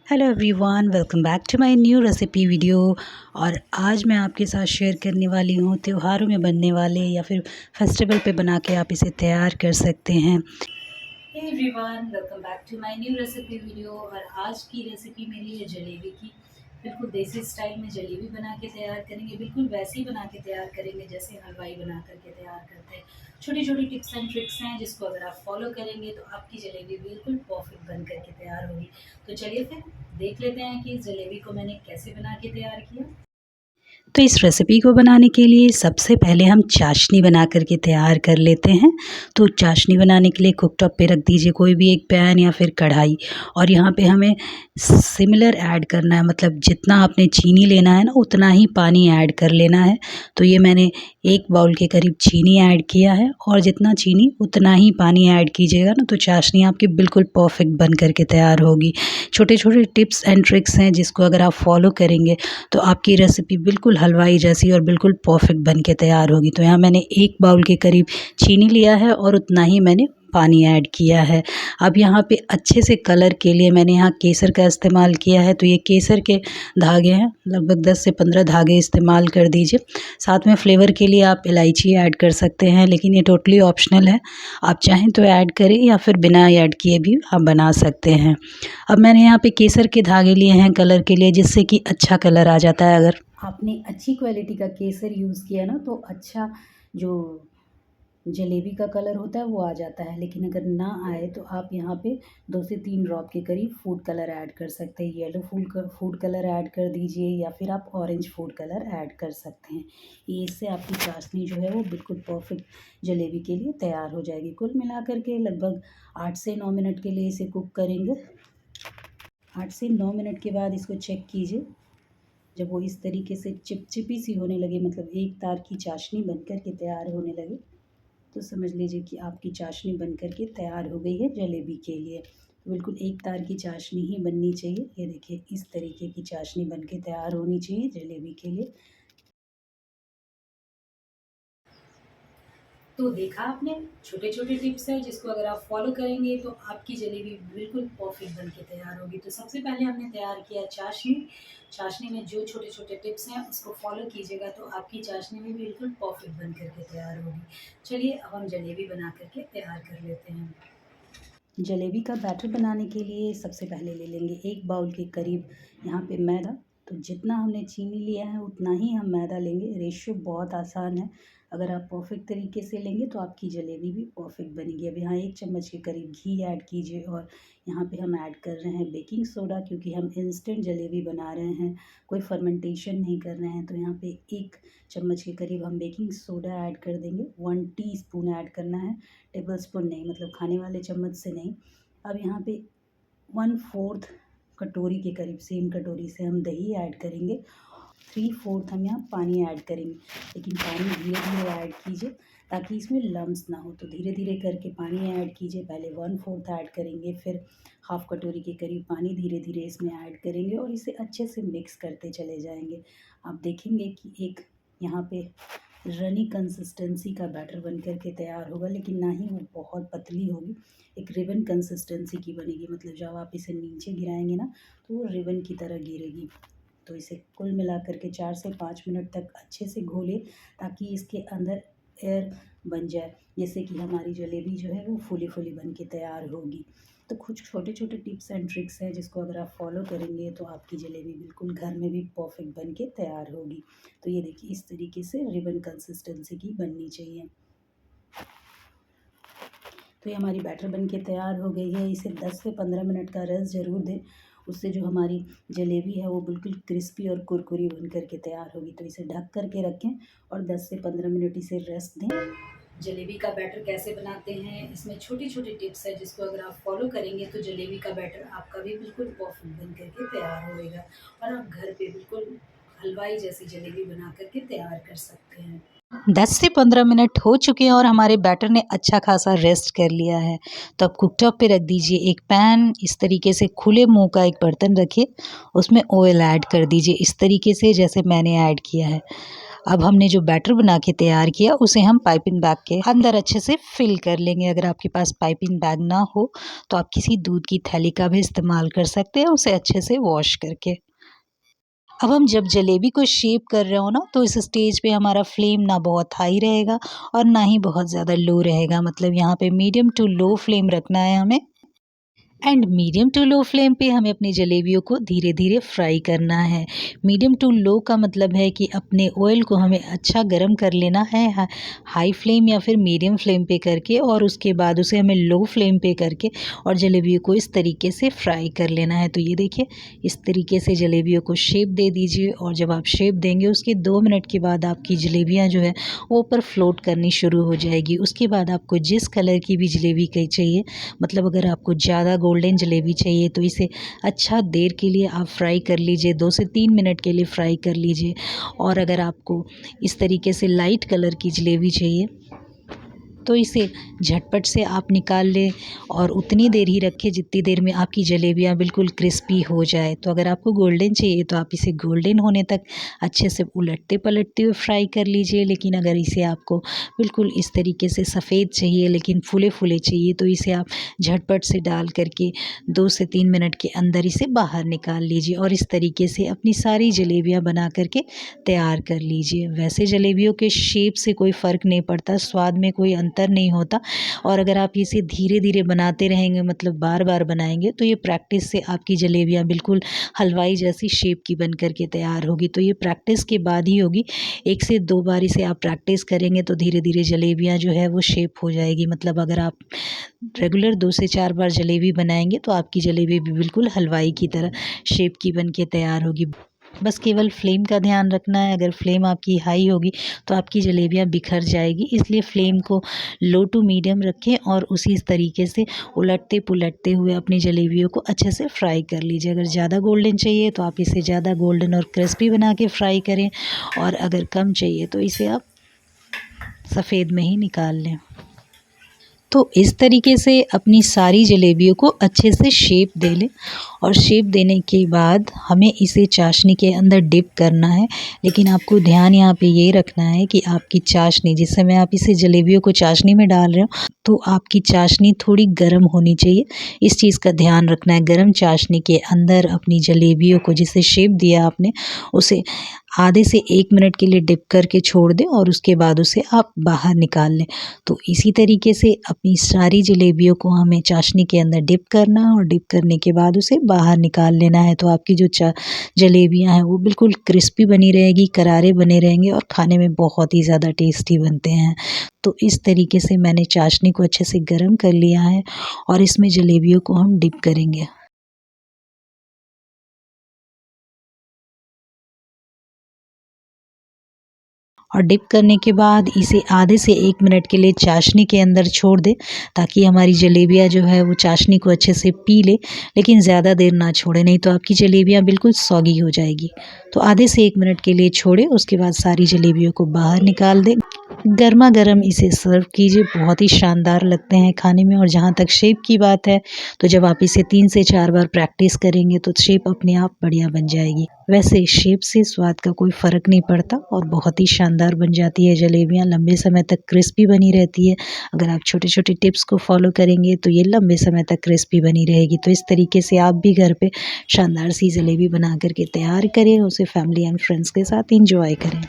Hello everyone, welcome back to my new recipe video. और आज मैं आपके साथ शेयर करने वाली हूँ त्योहारों में बनने वाले या फिर फेस्टिवल पे बना के आप इसे तैयार कर सकते हैं। Hey everyone, welcome back to my new recipe video. और आज की रेसिपी मेरी है जलेबी की। बिल्कुल देसी स्टाइल में जलेबी बना के तैयार करेंगे, बिल्कुल वैसे ही बना के तैयार करेंगे जैसे हलवाई बना करके तैयार करते हैं। छोटी छोटी टिप्स एंड ट्रिक्स हैं जिसको अगर आप फॉलो करेंगे तो आपकी जलेबी बिल्कुल परफेक्ट बन करके तैयार होगी। तो चलिए फिर देख लेते हैं कि इस जलेबी को मैंने कैसे बना के तैयार किया। तो इस रेसिपी को बनाने के लिए सबसे पहले हम चाशनी बना करके तैयार कर लेते हैं। तो चाशनी बनाने के लिए कुकटॉप पे रख दीजिए कोई भी एक पैन या फिर कढ़ाई। और यहाँ पे हमें सिमिलर ऐड करना है, मतलब जितना आपने चीनी लेना है ना उतना ही पानी ऐड कर लेना है। तो ये मैंने 1 बाउल के करीब चीनी ऐड किया है, और जितना चीनी उतना ही पानी ऐड कीजिएगा ना, तो चाशनी आपकी बिल्कुल परफेक्ट बन करके तैयार होगी। छोटे छोटे टिप्स एंड ट्रिक्स हैं जिसको अगर आप फॉलो करेंगे तो आपकी रेसिपी बिल्कुल हलवाई जैसी और बिल्कुल परफेक्ट बन के तैयार होगी। तो यहाँ मैंने 1 बाउल के करीब चीनी लिया है और उतना ही मैंने पानी ऐड किया है। अब यहाँ पे अच्छे से कलर के लिए मैंने यहाँ केसर का इस्तेमाल किया है। तो ये केसर के धागे हैं, लगभग 10 से 15 धागे इस्तेमाल कर दीजिए। साथ में फ्लेवर के लिए आप इलायची ऐड कर सकते हैं, लेकिन ये टोटली ऑप्शनल है। आप चाहें तो ऐड करें या फिर बिना ऐड किए भी आप बना सकते हैं। अब मैंने यहाँ पे केसर के धागे लिए हैं कलर के लिए, जिससे कि अच्छा कलर आ जाता है। अगर आपने अच्छी क्वालिटी का केसर यूज़ किया ना तो अच्छा जो जलेबी का कलर होता है वो आ जाता है। लेकिन अगर ना आए तो आप यहाँ पे 2 से 3 ड्रॉप के करीब फूड कलर ऐड कर सकते हैं। येलो फूड कलर ऐड कर दीजिए या फिर आप ऑरेंज फूड कलर ऐड कर सकते हैं। ये इससे आपकी चाशनी जो है वो बिल्कुल परफेक्ट जलेबी के लिए तैयार हो जाएगी। कुल मिलाकर के लगभग 8 से 9 मिनट के लिए इसे कुक करेंगे। 8 से 9 मिनट के बाद इसको चेक कीजिए। जब वो इस तरीके से चिपचिपी सी होने लगे, मतलब एक तार की चाशनी बनकर के तैयार होने लगे, तो समझ लीजिए कि आपकी चाशनी बनकर के तैयार हो गई है जलेबी के लिए। तो बिल्कुल एक तार की चाशनी ही बननी चाहिए। ये देखिए इस तरीके की चाशनी बन के तैयार होनी चाहिए जलेबी के लिए। तो देखा आपने, छोटे छोटे टिप्स हैं जिसको अगर आप फॉलो करेंगे तो आपकी जलेबी बिल्कुल परफेक्ट बन के तैयार होगी। तो सबसे पहले हमने तैयार किया चाशनी। चाशनी में जो छोटे छोटे टिप्स हैं उसको फॉलो कीजिएगा तो आपकी चाशनी भी बिल्कुल परफेक्ट बन करके तैयार होगी। चलिए अब हम जलेबी बना करके तैयार कर लेते हैं। जलेबी का बैटर बनाने के लिए सबसे पहले ले लेंगे 1 बाउल के करीब यहाँ पे मैदा। तो जितना हमने चीनी लिया है उतना ही हम मैदा लेंगे। रेशियो बहुत आसान है, अगर आप परफेक्ट तरीके से लेंगे तो आपकी जलेबी भी परफेक्ट बनेगी। अब यहाँ 1 चम्मच के करीब घी ऐड कीजिए, और यहाँ पे हम ऐड कर रहे हैं बेकिंग सोडा, क्योंकि हम इंस्टेंट जलेबी बना रहे हैं, कोई फर्मेंटेशन नहीं कर रहे हैं। तो यहाँ पे 1 चम्मच के करीब हम बेकिंग सोडा ऐड कर देंगे। 1 टीस्पून ऐड करना है, टेबल स्पून नहीं, मतलब खाने वाले चम्मच से नहीं। अब यहाँ पे 1/4 कटोरी के करीब, सेम कटोरी से हम दही ऐड करेंगे। 3/4 हम यहाँ पानी ऐड करेंगे, लेकिन पानी धीरे धीरे ऐड कीजिए ताकि इसमें लम्स ना हो। तो धीरे धीरे करके पानी ऐड कीजिए। पहले 1/4 ऐड करेंगे, फिर हाफ़ कटोरी के करीब पानी धीरे धीरे इसमें ऐड करेंगे और इसे अच्छे से मिक्स करते चले जाएंगे। आप देखेंगे कि एक यहाँ पे रनी कंसिस्टेंसी का बैटर बन कर के तैयार होगा, लेकिन ना ही वो बहुत पतली होगी, एक रिबन कंसिस्टेंसी की बनेगी। मतलब जब आप इसे नीचे गिराएंगे ना तो वो रिबन की तरह गिरेगी। तो इसे कुल मिला कर के 4 से 5 मिनट तक अच्छे से घोलें ताकि इसके अंदर एयर बन जाए, जिससे कि हमारी जलेबी जो है वो फूली फूली बन के तैयार होगी। तो कुछ छोटे छोटे टिप्स एंड ट्रिक्स हैं जिसको अगर आप फॉलो करेंगे तो आपकी जलेबी बिल्कुल घर में भी परफेक्ट बन के तैयार होगी। तो ये देखिए इस तरीके से रिबन कंसिस्टेंसी की बननी चाहिए। तो ये हमारी बैटर बन के तैयार हो गई है। इसे 10 से 15 मिनट का रेस्ट ज़रूर दें, उससे जो हमारी जलेबी है वो बिल्कुल क्रिस्पी और कुरकुरी बन कर के तैयार होगी। तो इसे ढक कर के रखें और 10 से 15 मिनट इसे रेस्ट दें। जलेबी का बैटर कैसे बनाते हैं, इसमें छोटी छोटी टिप्स है जिसको अगर आप फॉलो करेंगे तो जलेबी का बैटर आपका भी बिल्कुल परफेक्ट बन करके तैयार होएगा, और आप घर पे बिल्कुल हलवाई जैसी जलेबी बना करके तैयार कर सकते हैं। 10 से 15 मिनट हो चुके हैं और हमारे बैटर ने अच्छा खासा रेस्ट कर लिया है। तो अब कुकटॉप पे रख दीजिए एक पैन। इस तरीके से खुले मुंह का एक बर्तन रखिए, उसमें ऑयल ऐड कर दीजिए इस तरीके से जैसे मैंने ऐड किया है। अब हमने जो बैटर बना के तैयार किया उसे हम पाइपिंग बैग के अंदर अच्छे से फिल कर लेंगे। अगर आपके पास पाइपिंग बैग ना हो तो आप किसी दूध की थैली का भी इस्तेमाल कर सकते हैं, उसे अच्छे से वॉश करके। अब हम जब जलेबी को शेप कर रहे हो ना, तो इस स्टेज पे हमारा फ्लेम ना बहुत हाई रहेगा और ना ही बहुत ज़्यादा लो रहेगा। मतलब यहाँ पे मीडियम टू लो फ्लेम रखना है हमें। And medium to low flame पे हमें अपनी जलेबियों को धीरे धीरे फ्राई करना है। मीडियम टू लो का मतलब है कि अपने ऑयल को हमें अच्छा गरम कर लेना है, हाई फ्लेम या फिर मीडियम फ्लेम पे करके, और उसके बाद उसे हमें लो फ्लेम पे करके और जलेबियों को इस तरीके से फ्राई कर लेना है। तो ये देखिए, इस तरीके से जलेबियों को शेप दे दीजिए, और जब आप शेप देंगे उसके 2 मिनट के बाद आपकी जलेबियाँ जो है वो ऊपर फ्लोट करनी शुरू हो जाएगी। उसके बाद आपको जिस कलर की भी जलेबी चाहिए, मतलब अगर आपको ज़्यादा गोल्डन जलेबी चाहिए तो इसे अच्छा देर के लिए आप फ्राई कर लीजिए, 2 से 3 मिनट के लिए फ्राई कर लीजिए। और अगर आपको इस तरीके से लाइट कलर की जलेबी चाहिए तो इसे झटपट से आप निकाल लें और उतनी देर ही रखें जितनी देर में आपकी जलेबियाँ बिल्कुल क्रिस्पी हो जाए। तो अगर आपको गोल्डन चाहिए तो आप इसे गोल्डन होने तक अच्छे से उलटते पलटते हुए फ्राई कर लीजिए। लेकिन अगर इसे आपको बिल्कुल इस तरीके से सफ़ेद चाहिए लेकिन फूले फूले चाहिए तो इसे आप झटपट से डाल करके 2 से 3 मिनट के अंदर इसे बाहर निकाल लीजिए और इस तरीके से अपनी सारी जलेबियाँ बना करके तैयार कर लीजिए। वैसे जलेबियों के शेप से कोई फ़र्क नहीं पड़ता, स्वाद में कोई अंतर नहीं होता। और अगर आप इसे धीरे धीरे बनाते रहेंगे, मतलब बार बार बनाएंगे, तो ये प्रैक्टिस से आपकी जलेबियाँ बिल्कुल हलवाई जैसी शेप की बन करके तैयार होगी। तो ये प्रैक्टिस के बाद ही होगी। 1 से 2 बार इसे आप प्रैक्टिस करेंगे तो धीरे धीरे जलेबियाँ जो है वो शेप हो जाएगी। मतलब अगर आप रेगुलर 2 से 4 बार जलेबी बनाएंगे तो आपकी जलेबी भी बिल्कुल हलवाई की तरह शेप की बन के तैयार होगी। बस केवल फ्लेम का ध्यान रखना है। अगर फ्लेम आपकी हाई होगी तो आपकी जलेबियाँ बिखर जाएगी, इसलिए फ्लेम को लो टू मीडियम रखें और उसी तरीके से उलटते पुलटते हुए अपनी जलेबियों को अच्छे से फ्राई कर लीजिए। अगर ज़्यादा गोल्डन चाहिए तो आप इसे ज़्यादा गोल्डन और क्रिस्पी बना के फ्राई करें, और अगर कम चाहिए तो इसे आप सफ़ेद में ही निकाल लें। तो इस तरीके से अपनी सारी जलेबियों को अच्छे से शेप दे लें, और शेप देने के बाद हमें इसे चाशनी के अंदर डिप करना है। लेकिन आपको ध्यान यहाँ पे ये रखना है कि आपकी चाशनी, जिस समय आप इसे जलेबियों को चाशनी में डाल रहे हो तो आपकी चाशनी थोड़ी गर्म होनी चाहिए। इस चीज़ का ध्यान रखना है। गर्म चाशनी के अंदर अपनी जलेबियों को, जिसे शेप दिया आपने, उसे आधे से 1 मिनट के लिए डिप करके छोड़ दें और उसके बाद उसे आप बाहर निकाल लें। तो इसी तरीके से अपनी सारी जलेबियों को हमें चाशनी के अंदर डिप करना है और डिप करने के बाद उसे बाहर निकाल लेना है। तो आपकी जो जलेबियाँ हैं वो बिल्कुल क्रिस्पी बनी रहेगी, करारे बने रहेंगे और खाने में बहुत ही ज़्यादा टेस्टी बनते हैं। तो इस तरीके से मैंने चाशनी को अच्छे से गर्म कर लिया है और इसमें जलेबियों को हम डिप करेंगे। और डिप करने के बाद इसे आधे से 1 मिनट के लिए चाशनी के अंदर छोड़ दें, ताकि हमारी जलेबियाँ जो है वो चाशनी को अच्छे से पी ले। लेकिन ज़्यादा देर ना छोड़ें, नहीं तो आपकी जलेबियाँ बिल्कुल सॉगी हो जाएगी। तो आधे से 1 मिनट के लिए छोड़ें, उसके बाद सारी जलेबियों को बाहर निकाल दें। गरमा गरम इसे सर्व कीजिए, बहुत ही शानदार लगते हैं खाने में। और जहाँ तक शेप की बात है, तो जब आप इसे 3 से 4 बार प्रैक्टिस करेंगे तो शेप अपने आप बढ़िया बन जाएगी। वैसे शेप से स्वाद का कोई फ़र्क नहीं पड़ता और बहुत ही शानदार बन जाती है जलेबियाँ, लंबे समय तक क्रिस्पी बनी रहती है। अगर आप छोटे-छोटे टिप्स को फॉलो करेंगे तो ये लंबे समय तक क्रिस्पी बनी रहेगी। तो इस तरीके से आप भी घर पे शानदार सी जलेबी बना कर के तैयार करें, उसे फैमिली एंड फ्रेंड्स के साथ एंजॉय करें।